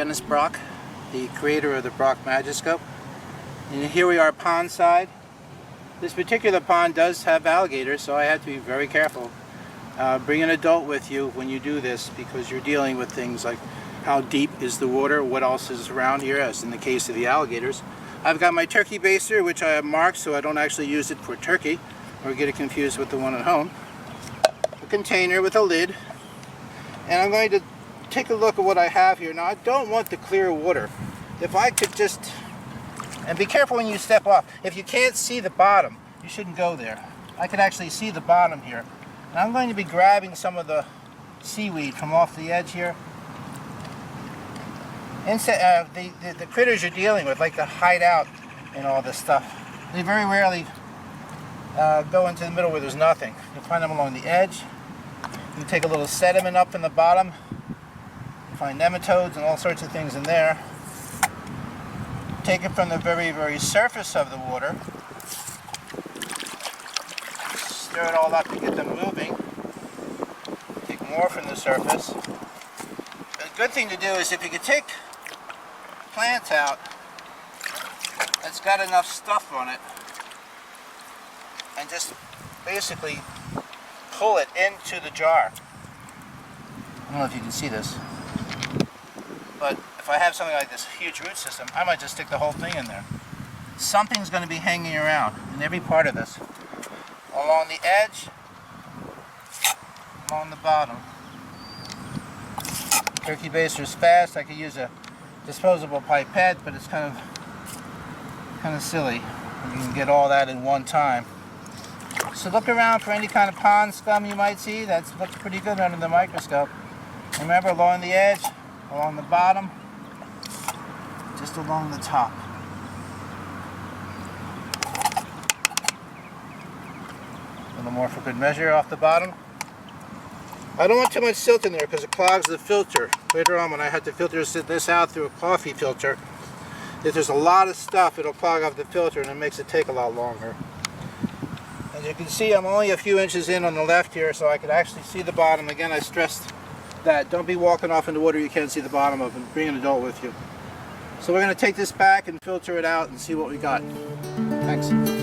Dennis Brock, the creator of the Brock Magiscope. And here we are pondside. This particular pond does have alligators, so I had to be very careful. Bring an adult with you when you do this, because you're dealing with things like how deep is the water, what else is around here, as in the case of the alligators. I've got my turkey baster, which I have marked so I don't actually use it for turkey or get it confused with the one at home. A container with a lid, and I'm going to take a look at what I have here. Now I don't want the clear water. If I could just, and be careful when you step off. If you can't see the bottom, you shouldn't go there. I can actually see the bottom here. And I'm going to be grabbing some of the seaweed from off the edge here. The critters you're dealing with like to hide out in all this stuff. They very rarely go into the middle where there's nothing. You'll find them along the edge. You take a little sediment up in the bottom. You find nematodes and all sorts of things in there. Take it from the very, very surface of the water. Stir it all up to get them moving. Take more from the surface. A good thing to do is if you could take plants out that's got enough stuff on it and just basically pull it into the jar. I don't know if you can see this, but if I have something like this huge root system, I might just stick the whole thing in there. Something's going to be hanging around in every part of this, along the edge, along the bottom. Turkey baster's fast. I could use a disposable pipette, but it's kind of silly. You can get all that in one time. So look around for any kind of pond scum you might see. That looks pretty good under the microscope. Remember, along the edge, along the bottom, just along the top. A little more for good measure off the bottom. I don't want too much silt in there because it clogs the filter. Later on when I had to filter this out through a coffee filter, if there's a lot of stuff, it'll clog up the filter and it makes it take a lot longer. As you can see, I'm only a few inches in on the left here, so I could actually see the bottom. Again, I stressed that. Don't be walking off into water you can't see the bottom of, and bring an adult with you. So we're going to take this back and filter it out and see what we got. Thanks.